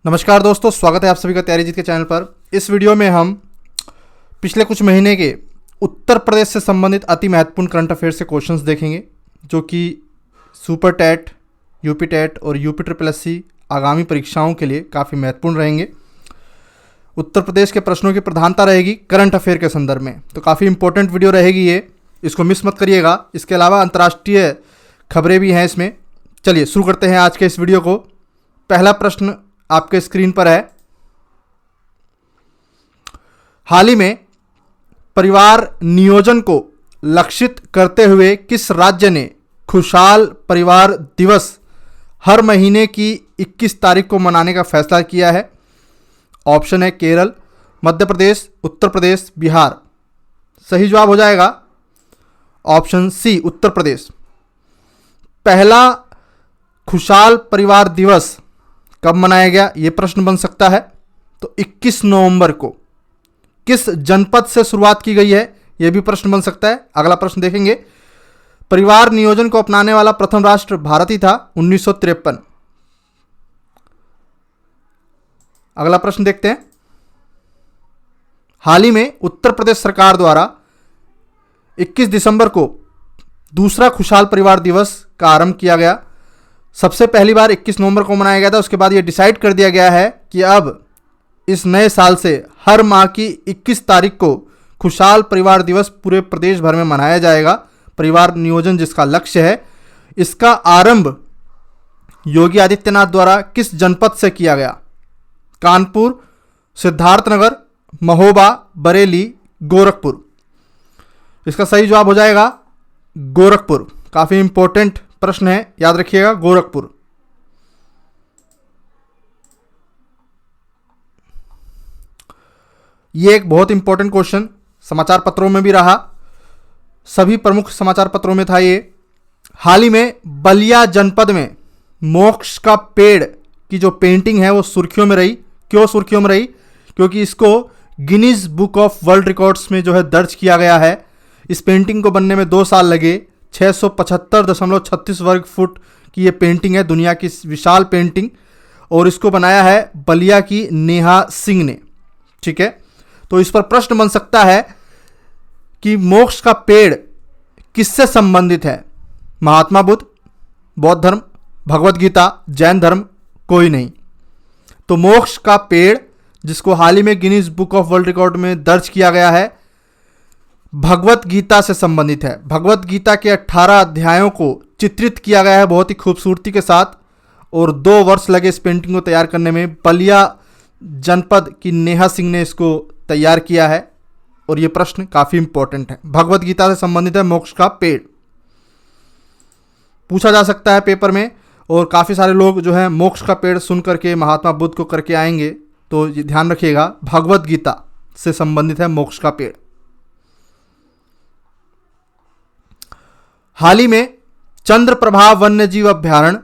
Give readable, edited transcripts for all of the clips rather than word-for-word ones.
नमस्कार दोस्तों, स्वागत है आप सभी का तैयारी जीत के चैनल पर। इस वीडियो में हम पिछले कुछ महीने के उत्तर प्रदेश से संबंधित अति महत्वपूर्ण करंट अफेयर्स से क्वेश्चंस देखेंगे, जो कि सुपर टैट, यूपी टैट और यूपी ट्रिपल एससी आगामी परीक्षाओं के लिए काफ़ी महत्वपूर्ण रहेंगे। उत्तर प्रदेश के प्रश्नों की प्रधानता रहेगी करंट अफेयर के संदर्भ में, तो काफ़ी इंपॉर्टेंट वीडियो रहेगी ये, इसको मिस मत करिएगा। इसके अलावा अंतर्राष्ट्रीय खबरें भी हैं इसमें। चलिए शुरू करते हैं आज के इस वीडियो को। पहला प्रश्न आपके स्क्रीन पर है। हाल ही में परिवार नियोजन को लक्षित करते हुए किस राज्य ने खुशहाल परिवार दिवस हर महीने की 21 तारीख को मनाने का फैसला किया है? ऑप्शन है केरल, मध्य प्रदेश, उत्तर प्रदेश, बिहार। सही जवाब हो जाएगा ऑप्शन सी, उत्तर प्रदेश। पहला खुशहाल परिवार दिवस कब मनाया गया, यह प्रश्न बन सकता है। तो 21 नवंबर को। किस जनपद से शुरुआत की गई है, यह भी प्रश्न बन सकता है। अगला प्रश्न देखेंगे। परिवार नियोजन को अपनाने वाला प्रथम राष्ट्र भारत ही था, 1953। अगला प्रश्न देखते हैं। हाल ही में उत्तर प्रदेश सरकार द्वारा 21 दिसंबर को दूसरा खुशहाल परिवार दिवस का आरंभ किया गया। सबसे पहली बार 21 नवंबर को मनाया गया था। उसके बाद यह डिसाइड कर दिया गया है कि अब इस नए साल से हर माह की 21 तारीख को खुशहाल परिवार दिवस पूरे प्रदेश भर में मनाया जाएगा। परिवार नियोजन जिसका लक्ष्य है, इसका आरंभ योगी आदित्यनाथ द्वारा किस जनपद से किया गया? कानपुर, सिद्धार्थनगर, महोबा, बरेली, गोरखपुर। इसका सही जवाब हो जाएगा गोरखपुर। काफी इंपॉर्टेंट प्रश्न है, याद रखिएगा, गोरखपुर। यह एक बहुत इंपॉर्टेंट क्वेश्चन समाचार पत्रों में भी रहा, सभी प्रमुख समाचार पत्रों में था ये। हाल ही में बलिया जनपद में मोक्ष का पेड़ की जो पेंटिंग है वो सुर्खियों में रही। क्यों सुर्खियों में रही? क्योंकि इसको Guinness book of world records में जो है दर्ज किया गया है। इस पेंटिंग को बनने में 2 साल लगे। 675.36 वर्ग फुट की ये पेंटिंग है, दुनिया की विशाल पेंटिंग, और इसको बनाया है बलिया की नेहा सिंह ने। ठीक है, तो इस पर प्रश्न बन सकता है कि मोक्ष का पेड़ किससे संबंधित है? महात्मा बुद्ध, बौद्ध धर्म, भगवत गीता, जैन धर्म, कोई नहीं। तो मोक्ष का पेड़ जिसको हाल ही में Guinness book of world record में दर्ज किया गया है, भगवत गीता से संबंधित है। भगवत गीता के 18 अध्यायों को चित्रित किया गया है बहुत ही खूबसूरती के साथ, और 2 वर्ष लगे इस पेंटिंग को तैयार करने में। बलिया जनपद की नेहा सिंह ने इसको तैयार किया है, और यह प्रश्न काफी इंपॉर्टेंट है। भगवत गीता से संबंधित है मोक्ष का पेड़, पूछा जा सकता है पेपर में, और काफी सारे लोग जो है मोक्ष का पेड़ सुन करके महात्मा बुद्ध को करके आएंगे, तो ये ध्यान रखिएगा, भगवत गीता से संबंधित है मोक्ष का पेड़। हाल ही में चंद्रप्रभा वन्यजीव अभ्यारण्य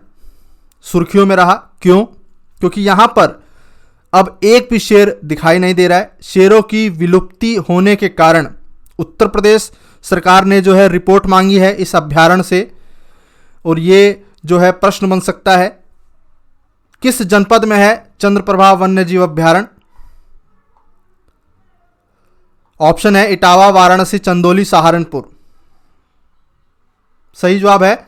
सुर्खियों में रहा। क्यों? क्योंकि यहां पर अब एक भी शेर दिखाई नहीं दे रहा है। शेरों की विलुप्ति होने के कारण उत्तर प्रदेश सरकार ने जो है रिपोर्ट मांगी है इस अभ्यारण्य से, और ये जो है प्रश्न बन सकता है किस जनपद में है चंद्रप्रभा वन्यजीव अभ्यारण्य? ऑप्शन है इटावा, वाराणसी, चंदौली, सहारनपुर। सही जवाब है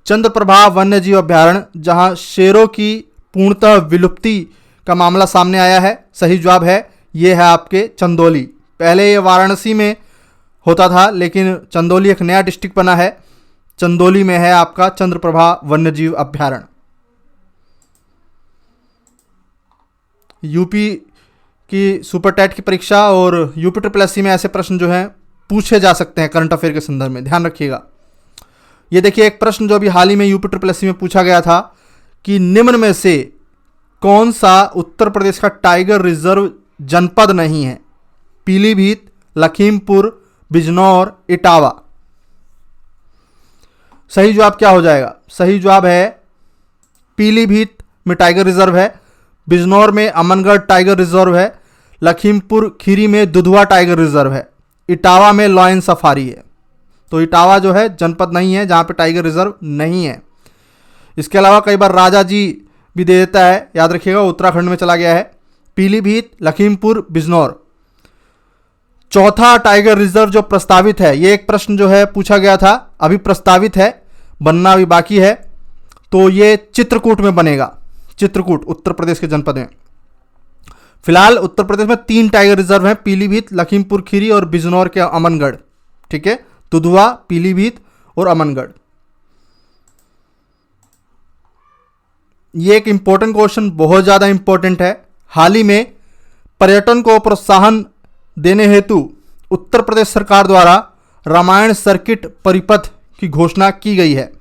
चंद्रप्रभा वन्यजीव अभ्यारण्य, जहां शेरों की पूर्णतः विलुप्ति का मामला सामने आया है। सही जवाब है यह है आपके चंदौली। पहले ये वाराणसी में होता था, लेकिन चंदौली एक नया डिस्ट्रिक्ट बना है, चंदौली में है आपका चंद्रप्रभा वन्यजीव अभ्यारण्य। यूपी की सुपर टैट की परीक्षा और यूपी ट्रिपल एससी में ऐसे प्रश्न जो हैं पूछे जा सकते हैं करंट अफेयर के संदर्भ में, ध्यान रखिएगा। ये देखिए एक प्रश्न जो अभी हाल ही में यूपी ट्रिपल एससी में पूछा गया था कि निम्न में से कौन सा उत्तर प्रदेश का टाइगर रिजर्व जनपद नहीं है? पीलीभीत, लखीमपुर, बिजनौर, इटावा। सही जवाब क्या हो जाएगा? सही जवाब है पीलीभीत में टाइगर रिजर्व है, बिजनौर में अमनगढ़ टाइगर रिजर्व है, लखीमपुर खीरी में दुधवा टाइगर रिजर्व है, इटावा में लॉयन सफारी है। तो इटावा जो है जनपद नहीं है जहां पे टाइगर रिजर्व नहीं है। इसके अलावा कई बार राजा जी भी दे देता है, याद रखिएगा उत्तराखंड में चला गया है। पीलीभीत, लखीमपुर, बिजनौर। चौथा टाइगर रिजर्व जो प्रस्तावित है, ये एक प्रश्न जो है पूछा गया था, अभी प्रस्तावित है, बनना अभी बाकी है, तो ये चित्रकूट में बनेगा। चित्रकूट उत्तर प्रदेश के जनपद में। फिलहाल उत्तर प्रदेश में 3 टाइगर रिजर्व हैं, पीलीभीत, लखीमपुर खीरी और बिजनौर के अमनगढ़। ठीक है, दुधवा, पीलीभीत और अमनगढ़। ये एक इंपॉर्टेंट क्वेश्चन, बहुत ज्यादा इंपॉर्टेंट है। हाल ही में पर्यटन को प्रोत्साहन देने हेतु उत्तर प्रदेश सरकार द्वारा रामायण सर्किट परिपथ की घोषणा की गई है।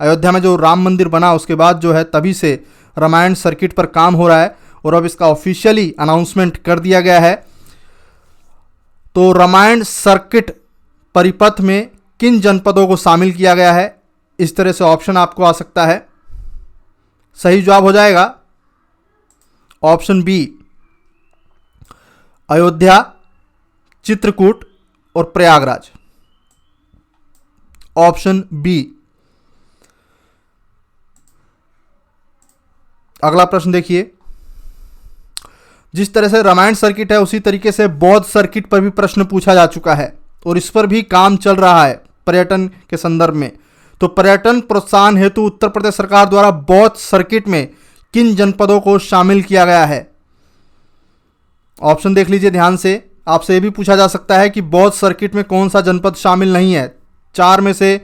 अयोध्या में जो राम मंदिर बना उसके बाद जो है तभी से रामायण सर्किट पर काम हो रहा है और अब इसका ऑफिशियली अनाउंसमेंट कर दिया गया है। तो रामायण सर्किट परिपथ में किन जनपदों को शामिल किया गया है, इस तरह से ऑप्शन आपको आ सकता है। सही जवाब हो जाएगा ऑप्शन बी, अयोध्या, चित्रकूट और प्रयागराज। Option B. अगला प्रश्न देखिए, जिस तरह से रामायण सर्किट है उसी तरीके से बौद्ध सर्किट पर भी प्रश्न पूछा जा चुका है और इस पर भी काम चल रहा है पर्यटन के संदर्भ में। तो पर्यटन प्रोत्साहन हेतु उत्तर प्रदेश सरकार द्वारा बौद्ध सर्किट में किन जनपदों को शामिल किया गया है? ऑप्शन देख लीजिए ध्यान से। आपसे यह भी पूछा जा सकता है कि बौद्ध सर्किट में कौन सा जनपद शामिल नहीं है। 4 में से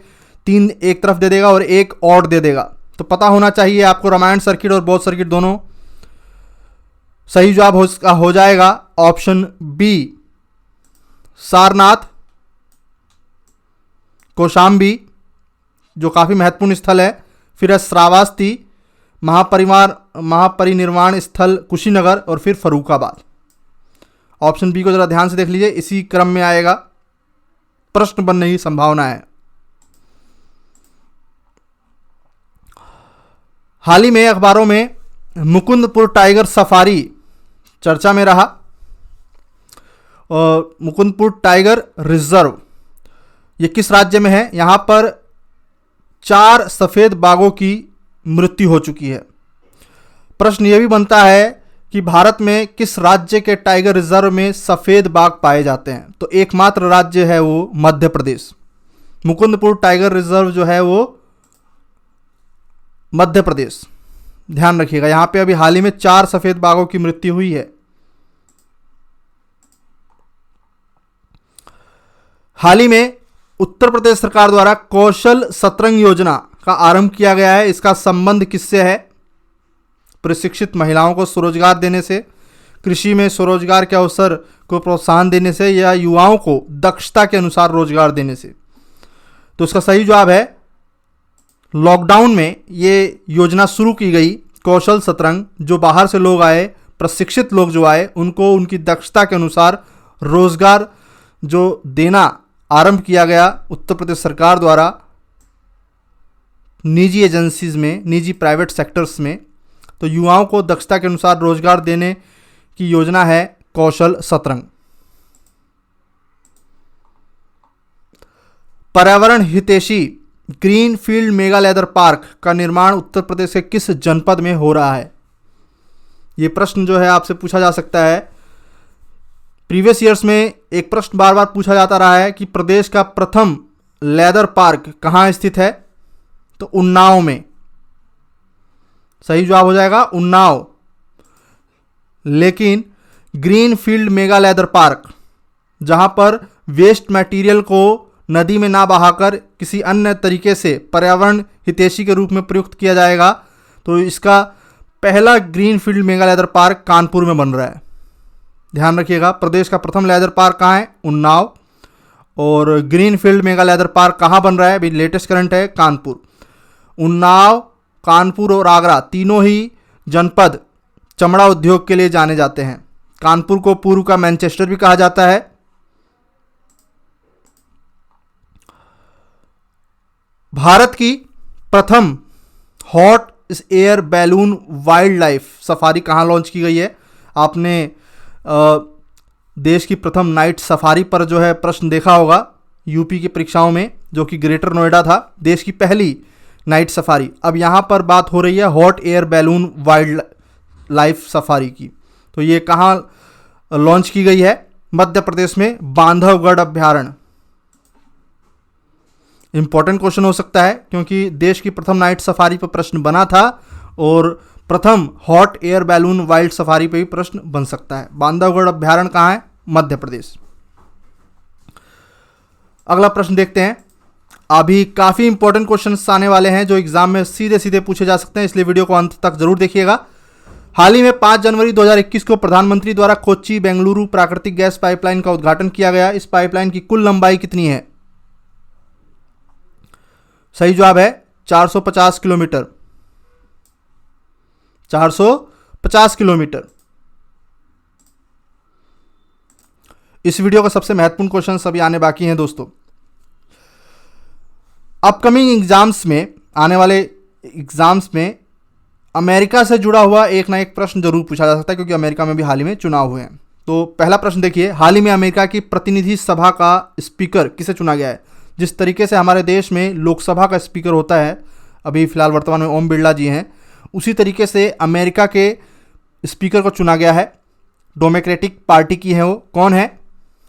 3 एक तरफ दे देगा और 1 और दे देगा, तो पता होना चाहिए आपको रामायण सर्किट और बौद्ध सर्किट दोनों। सही जवाब हो जाएगा ऑप्शन बी, सारनाथ, कौशाम्बी जो काफ़ी महत्वपूर्ण स्थल है, फिर है श्रावस्ती, महापरिनिर्वाण स्थल कुशीनगर और फिर फर्रुखाबाद। ऑप्शन बी को जरा ध्यान से देख लीजिए, इसी क्रम में आएगा, प्रश्न बनने की संभावना है। हाल ही में अखबारों में मुकुंदपुर टाइगर सफारी चर्चा में रहा और मुकुंदपुर टाइगर रिजर्व ये किस राज्य में है? यहां पर 4 सफेद बाघों की मृत्यु हो चुकी है। प्रश्न यह भी बनता है कि भारत में किस राज्य के टाइगर रिजर्व में सफेद बाघ पाए जाते हैं? तो एकमात्र राज्य है वो मध्य प्रदेश। मुकुंदपुर टाइगर रिजर्व जो है वो मध्य प्रदेश, ध्यान रखिएगा। यहां पे अभी हाल ही में 4 सफेद बाघों की मृत्यु हुई है। हाल ही में उत्तर प्रदेश सरकार द्वारा कौशल सतरंग योजना का आरंभ किया गया है। इसका संबंध किससे है? प्रशिक्षित महिलाओं को स्वरोजगार देने से, कृषि में स्वरोजगार के अवसर को प्रोत्साहन देने से, या युवाओं को दक्षता के अनुसार रोजगार देने से। तो इसका सही जवाब है, लॉकडाउन में ये योजना शुरू की गई कौशल सतरंग। जो बाहर से लोग आए, प्रशिक्षित लोग जो आए, उनको उनकी दक्षता के अनुसार रोजगार जो देना आरंभ किया गया उत्तर प्रदेश सरकार द्वारा निजी एजेंसीज में, निजी प्राइवेट सेक्टर्स में। तो युवाओं को दक्षता के अनुसार रोजगार देने की योजना है कौशल सतरंग। पर्यावरण हितैषी green field mega leather park का निर्माण उत्तर प्रदेश के किस जनपद में हो रहा है? ये प्रश्न जो है आपसे पूछा जा सकता है। प्रीवियस ईयर्स में एक प्रश्न बार बार पूछा जाता रहा है कि प्रदेश का प्रथम लेदर पार्क कहाँ स्थित है? तो उन्नाव में। सही जवाब हो जाएगा उन्नाव। लेकिन green field mega leather park, जहां पर वेस्ट मटेरियल को नदी में ना बहाकर किसी अन्य तरीके से पर्यावरण हितैषी के रूप में प्रयुक्त किया जाएगा, तो इसका पहला green field mega leather park Kanpur में बन रहा है। ध्यान रखिएगा, प्रदेश का प्रथम लेदर पार्क कहाँ है? उन्नाव। और green field mega leather park कहाँ बन रहा है? अभी लेटेस्ट करंट है कानपुर। उन्नाव, कानपुर और आगरा तीनों ही जनपद चमड़ा उद्योग के लिए जाने जाते हैं। कानपुर को पूर्व का मैनचेस्टर भी कहा जाता है। भारत की प्रथम hot air balloon wild life safari कहाँ लॉन्च की गई है? आपने देश की प्रथम नाइट सफारी पर जो है प्रश्न देखा होगा यूपी की परीक्षाओं में, जो कि ग्रेटर नोएडा था। देश की पहली नाइट सफारी। अब यहाँ पर बात हो रही है hot air balloon wild life safari की। तो ये कहाँ लॉन्च की गई है? मध्य प्रदेश में बांधवगढ़ अभ्यारण्य। इंपॉर्टेंट क्वेश्चन हो सकता है क्योंकि देश की प्रथम नाइट सफारी पर प्रश्न बना था और प्रथम hot air balloon wild safari पे भी प्रश्न बन सकता है। बांधवगढ़ अभ्यारण्य कहाँ है? मध्य प्रदेश। अगला प्रश्न देखते हैं। अभी काफी इंपॉर्टेंट क्वेश्चंस आने वाले हैं जो एग्जाम में सीधे सीधे पूछे जा सकते हैं, इसलिए वीडियो को अंत तक जरूर देखिएगा। हाल ही में 5 जनवरी 2021 को प्रधानमंत्री द्वारा कोच्चि बेंगलुरु प्राकृतिक गैस पाइपलाइन का उद्घाटन किया गया। इस पाइपलाइन की कुल लंबाई कितनी है? सही जवाब है 450 किलोमीटर। 450 किलोमीटर। इस वीडियो का सबसे महत्वपूर्ण क्वेश्चन अभी आने बाकी हैं दोस्तों। अपकमिंग एग्जाम्स में, आने वाले एग्जाम्स में अमेरिका से जुड़ा हुआ एक ना एक प्रश्न जरूर पूछा जा सकता है क्योंकि अमेरिका में भी हाल ही में चुनाव हुए हैं। तो पहला प्रश्न देखिए, हाल ही में अमेरिका की प्रतिनिधि सभा का स्पीकर किसे चुना गया है? जिस तरीके से हमारे देश में लोकसभा का स्पीकर होता है, अभी फिलहाल वर्तमान में ओम बिरला जी हैं, उसी तरीके से अमेरिका के स्पीकर को चुना गया है। डेमोक्रेटिक पार्टी की है वो। कौन है?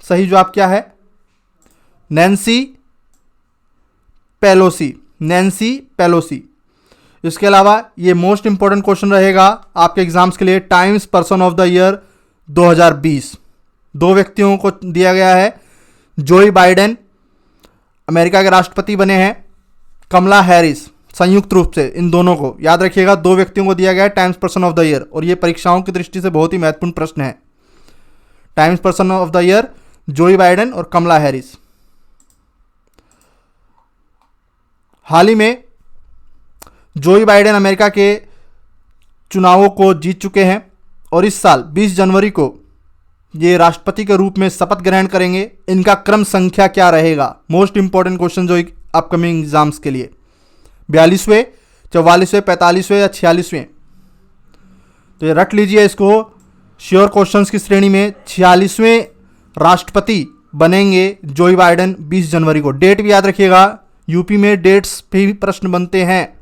सही जवाब क्या है? Nancy Pelosi. Nancy Pelosi. इसके अलावा ये मोस्ट इंपॉर्टेंट क्वेश्चन रहेगा आपके एग्जाम्स के लिए, times person of the year 2020 दो व्यक्तियों को दिया गया है। जोई बाइडेन अमेरिका के राष्ट्रपति बने हैं, कमला हैरिस, संयुक्त रूप से इन दोनों को याद रखिएगा, दो व्यक्तियों को दिया गया है times person of the year. और ये परीक्षाओं की दृष्टि से बहुत ही महत्वपूर्ण प्रश्न है। Times person of the year जोई बाइडेन और कमला हैरिस। हाल ही में जोई बाइडेन अमेरिका के चुनावों को जीत चुके हैं और इस साल 20 जनवरी को ये राष्ट्रपति के रूप में शपथ ग्रहण करेंगे। इनका क्रम संख्या क्या रहेगा? मोस्ट इंपॉर्टेंट क्वेश्चन जो अपकमिंग एग्जाम्स के लिए, 42वें, 44वें, 45वें या 46वें? तो ये रट लीजिए इसको, श्योर क्वेश्चंस की श्रेणी में 46वें राष्ट्रपति बनेंगे जोई बाइडेन 20 जनवरी को। डेट भी याद रखिएगा, यूपी में डेट्स पे भी प्रश्न बनते हैं,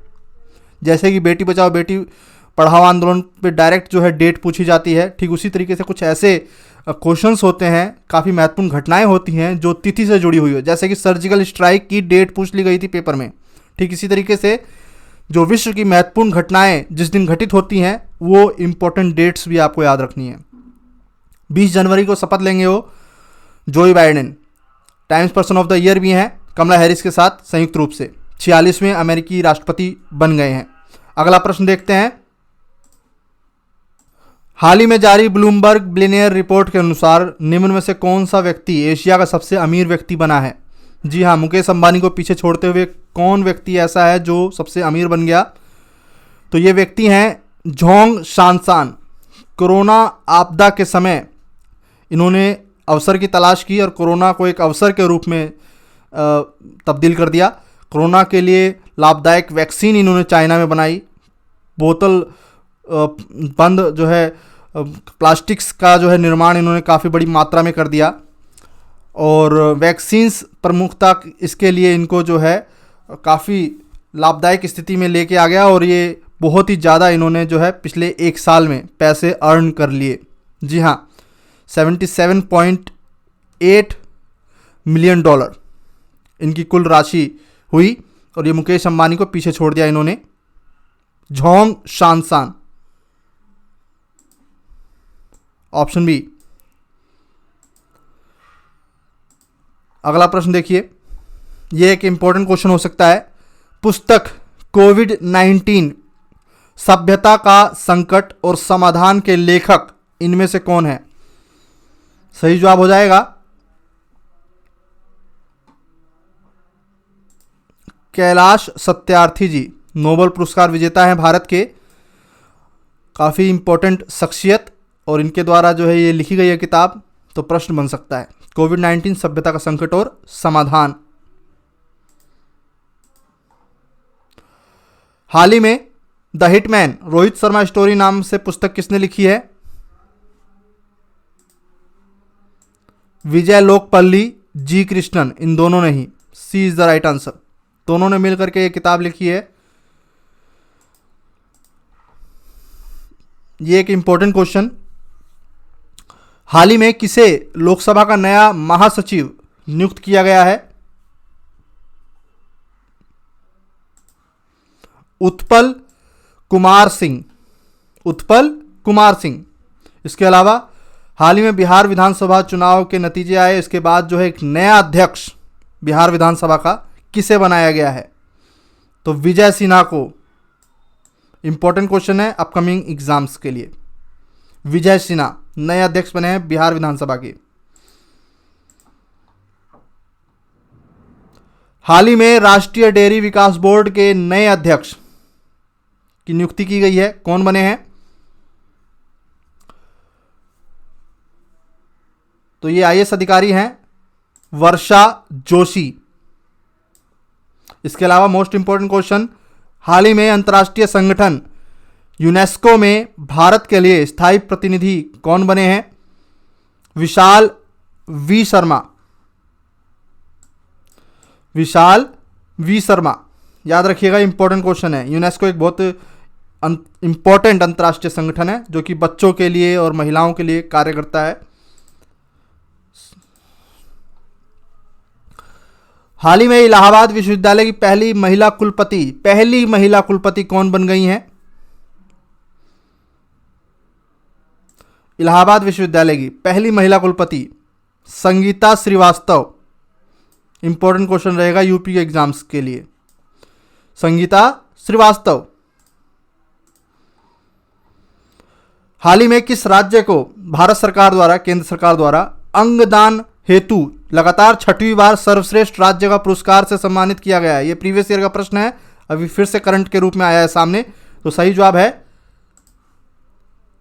जैसे कि बेटी बचाओ बेटी पढ़ाओ आंदोलन पे डायरेक्ट जो है डेट पूछी जाती है, ठीक उसी तरीके से कुछ ऐसे क्वेश्चंस होते हैं, काफ़ी महत्वपूर्ण घटनाएं होती हैं जो तिथि से जुड़ी हुई हो, जैसे कि सर्जिकल स्ट्राइक की डेट पूछ ली गई थी पेपर में। ठीक इसी तरीके से जो विश्व की महत्वपूर्ण घटनाएं जिस दिन घटित होती हैं वो इंपॉर्टेंट डेट्स भी आपको याद रखनी है। 20 जनवरी को शपथ लेंगे वो जोई Biden, times person of the year भी हैं कमला हैरिस के साथ संयुक्त रूप से, 46वें अमेरिकी राष्ट्रपति बन गए हैं। अगला प्रश्न देखते हैं। हाल ही में जारी ब्लूमबर्ग बिलियनियर रिपोर्ट के अनुसार निम्न में से कौन सा व्यक्ति एशिया का सबसे अमीर व्यक्ति बना है? जी हाँ, मुकेश अंबानी को पीछे छोड़ते हुए कौन व्यक्ति ऐसा है जो सबसे अमीर बन गया? तो ये व्यक्ति हैं झोंग शानसान। कोरोना आपदा के समय इन्होंने अवसर की तलाश की और कोरोना को एक अवसर के रूप में तब्दील कर दिया। कोरोना के लिए लाभदायक वैक्सीन इन्होंने चाइना में बनाई। बोतल बंद जो है प्लास्टिक्स का जो है निर्माण इन्होंने काफ़ी बड़ी मात्रा में कर दिया और वैक्सीन्स प्रमुखता इसके लिए इनको जो है काफ़ी लाभदायक स्थिति में लेके आ गया और ये बहुत ही ज़्यादा इन्होंने जो है पिछले एक साल में पैसे अर्न कर लिए। जी हाँ, $77.8 मिलियन इनकी कुल राशि हुई और ये मुकेश अंबानी को पीछे छोड़ दिया इन्होंने। Zhong Shanshan, option B. अगला प्रश्न देखिए, यह एक इंपॉर्टेंट क्वेश्चन हो सकता है। पुस्तक कोविड-19 सभ्यता का संकट और समाधान के लेखक इनमें से कौन है? सही जवाब हो जाएगा कैलाश सत्यार्थी जी, नोबेल पुरस्कार विजेता हैं भारत के, काफ़ी इंपॉर्टेंट शख्सियत, और इनके द्वारा जो है ये लिखी गई है किताब। तो प्रश्न बन सकता है कोविड-19 सभ्यता का संकट और समाधान। हाल ही में the hitman Rohit Sharma story नाम से पुस्तक किसने लिखी है? विजय लोकपल्ली, जी कृष्णन, इन दोनों ने ही। सी इज द राइट आंसर। दोनों ने मिलकर के ये किताब लिखी है ये एक इंपॉर्टेंट क्वेश्चन। हाल ही में किसे लोकसभा का नया महासचिव नियुक्त किया गया है? उत्पल कुमार सिंह। उत्पल कुमार सिंह। इसके अलावा हाल ही में बिहार विधानसभा चुनाव के नतीजे आए, इसके बाद जो है एक नया अध्यक्ष बिहार विधानसभा का किसे बनाया गया है? तो विजय सिन्हा को। इंपॉर्टेंट क्वेश्चन है अपकमिंग एग्जाम्स के लिए। विजय सिन्हा नए अध्यक्ष बने हैं बिहार विधानसभा के। हाल ही में राष्ट्रीय डेयरी विकास बोर्ड के नए अध्यक्ष की नियुक्ति की गई है, कौन बने हैं? तो ये आईएएस अधिकारी हैं वर्षा जोशी। इसके अलावा मोस्ट इंपॉर्टेंट क्वेश्चन, हाल ही में अंतर्राष्ट्रीय संगठन यूनेस्को में भारत के लिए स्थायी प्रतिनिधि कौन बने हैं? विशाल वी शर्मा। विशाल वी शर्मा, याद रखिएगा, इंपॉर्टेंट क्वेश्चन है। यूनेस्को एक बहुत इंपॉर्टेंट अंतर्राष्ट्रीय संगठन है जो कि बच्चों के लिए और महिलाओं के लिए कार्य करता है। हाल ही में इलाहाबाद विश्वविद्यालय की पहली महिला कुलपति कौन बन गई हैं? इलाहाबाद विश्वविद्यालय की पहली महिला कुलपति संगीता श्रीवास्तव। इंपॉर्टेंट क्वेश्चन रहेगा यूपी के एग्जाम्स के लिए। संगीता श्रीवास्तव। हाल ही में किस राज्य को भारत सरकार द्वारा, केंद्र सरकार द्वारा अंगदान हेतु लगातार 6वीं बार सर्वश्रेष्ठ राज्य का पुरस्कार से सम्मानित किया गया है? ये प्रीवियस ईयर का प्रश्न है, अभी फिर से करंट के रूप में आया है सामने। तो सही जवाब है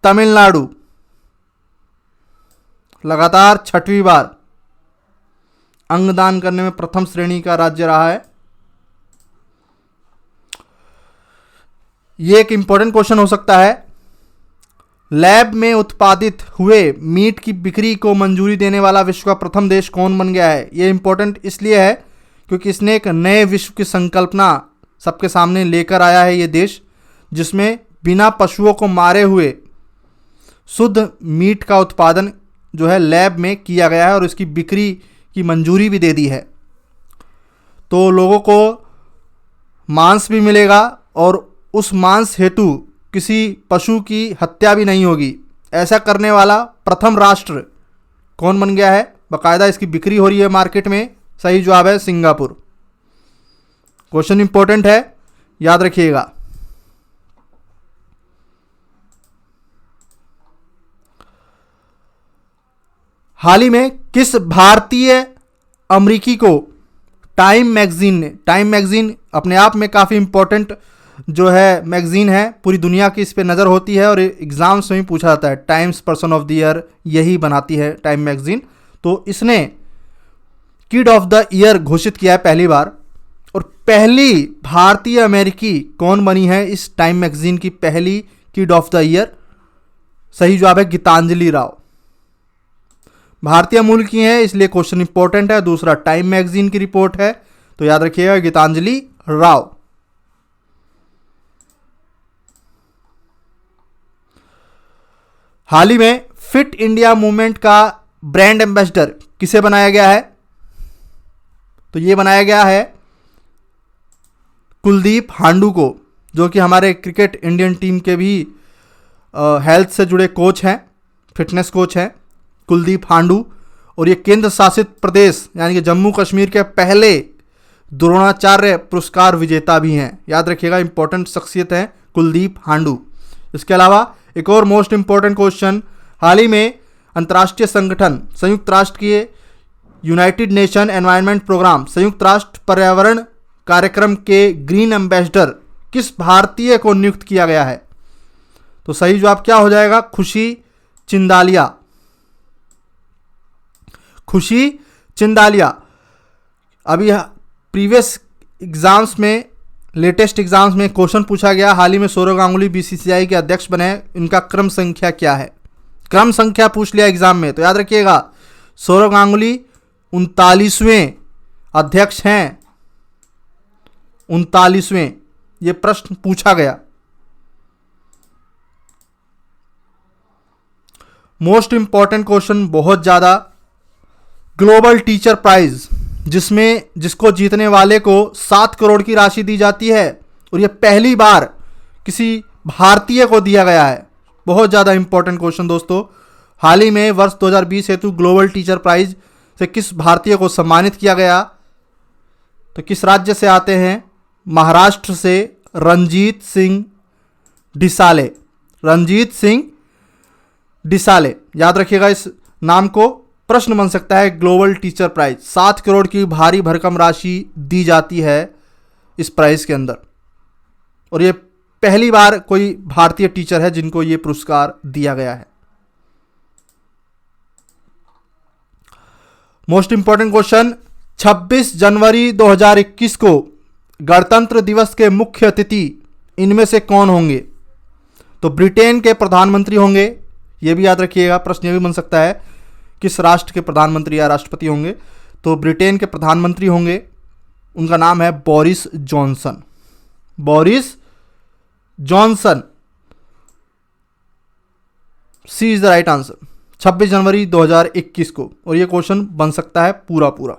तमिलनाडु। लगातार 6वीं बार अंगदान करने में प्रथम श्रेणी का राज्य रहा है। यह एक इंपॉर्टेंट क्वेश्चन हो सकता है। लैब में उत्पादित हुए मीट की बिक्री को मंजूरी देने वाला विश्व का प्रथम देश कौन बन गया है? यह इंपॉर्टेंट इसलिए है क्योंकि इसने एक नए विश्व की संकल्पना सबके सामने लेकर आया है। ये देश जिसमें बिना पशुओं को मारे हुए शुद्ध मीट का उत्पादन जो है लैब में किया गया है और इसकी बिक्री की मंजूरी भी दे दी है। तो लोगों को मांस भी मिलेगा और उस मांस हेतु किसी पशु की हत्या भी नहीं होगी। ऐसा करने वाला प्रथम राष्ट्र कौन बन गया है? बाकायदा इसकी बिक्री हो रही है मार्केट में। सही जवाब है सिंगापुर। क्वेश्चन इंपॉर्टेंट है, याद रखिएगा। हाल ही में किस भारतीय अमेरिकी को टाइम मैगजीन अपने आप में काफ़ी इंपॉर्टेंट जो है मैगजीन है, पूरी दुनिया की इस पे नज़र होती है और एग्जाम्स में भी पूछा जाता है। Times person of the year यही बनाती है टाइम मैगजीन। तो इसने किड ऑफ द ईयर घोषित किया है पहली बार। और पहली भारतीय अमेरिकी कौन बनी है इस टाइम मैगजीन की पहली किड ऑफ द ईयर? सही जवाब है गीतांजलि राव। भारतीय मूल की है इसलिए क्वेश्चन इंपॉर्टेंट है। दूसरा टाइम मैगजीन की रिपोर्ट है, तो याद रखिएगा गीतांजलि राव। हाल ही में फिट इंडिया मूवमेंट का ब्रांड एम्बेसडर किसे बनाया गया है? तो ये बनाया गया है कुलदीप हांडू को, जो कि हमारे क्रिकेट इंडियन टीम के भी हेल्थ से जुड़े कोच हैं, फिटनेस कोच हैं कुलदीप हांडू। और ये केंद्र शासित प्रदेश यानी कि जम्मू कश्मीर के पहले द्रोणाचार्य पुरस्कार विजेता भी हैं। याद रखिएगा, इंपॉर्टेंट शख्सियत है कुलदीप हांडू। इसके अलावा एक और मोस्ट इंपॉर्टेंट क्वेश्चन, हाल ही में अंतर्राष्ट्रीय संगठन संयुक्त राष्ट्र के यूनाइटेड नेशन एनवायरनमेंट प्रोग्राम संयुक्त राष्ट्र पर्यावरण कार्यक्रम के ग्रीन एम्बेसडर किस भारतीय को नियुक्त किया गया है? तो सही जवाब क्या हो जाएगा? खुशी चिंदालिया। खुशी चिंदालिया। अभी प्रीवियस एग्जाम्स में, लेटेस्ट एग्जाम्स में क्वेश्चन पूछा गया, हाल ही में सौरव गांगुली बीसीसीआई के अध्यक्ष बने हैं, इनका क्रम संख्या क्या है? क्रम संख्या पूछ लिया एग्जाम में, तो याद रखिएगा सौरव गांगुली 39वें अध्यक्ष हैं। 39वें ये प्रश्न पूछा गया। मोस्ट इंपॉर्टेंट क्वेश्चन बहुत ज़्यादा, ग्लोबल टीचर प्राइज जिसको जीतने वाले को 7 करोड़ की राशि दी जाती है और यह पहली बार किसी भारतीय को दिया गया है। बहुत ज़्यादा इंपॉर्टेंट क्वेश्चन दोस्तों। हाल ही में वर्ष 2020 हेतु ग्लोबल टीचर प्राइज से किस भारतीय को सम्मानित किया गया? तो किस राज्य से आते हैं? महाराष्ट्र से रंजीत सिंह डिसाले। रंजीत सिंह डिसाले, याद रखिएगा इस नाम को। प्रश्न बन सकता है ग्लोबल टीचर प्राइज, 7 करोड़ की भारी भरकम राशि दी जाती है इस प्राइज के अंदर और ये पहली बार कोई भारतीय टीचर है जिनको ये पुरस्कार दिया गया है। मोस्ट इंपॉर्टेंट क्वेश्चन, 26 जनवरी 2021 को गणतंत्र दिवस के मुख्य अतिथि इनमें से कौन होंगे? तो ब्रिटेन के प्रधानमंत्री होंगे, यह भी याद रखिएगा। प्रश्न यह भी बन सकता है किस राष्ट्र के प्रधानमंत्री या राष्ट्रपति होंगे? तो ब्रिटेन के प्रधानमंत्री होंगे, उनका नाम है Boris Johnson. Boris Johnson, C is the right answer. 26 जनवरी 2021 को, और यह क्वेश्चन बन सकता है पूरा।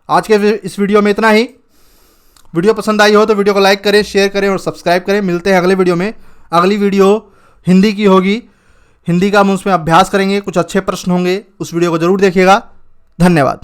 आज के इस वीडियो में इतना ही। वीडियो पसंद आई हो तो वीडियो को लाइक करें, शेयर करें और सब्सक्राइब करें। मिलते हैं अगले वीडियो में। अगली वीडियो हिंदी की होगी, हिंदी का हम उसमें अभ्यास करेंगे, कुछ अच्छे प्रश्न होंगे, उस वीडियो को जरूर देखिएगा। धन्यवाद।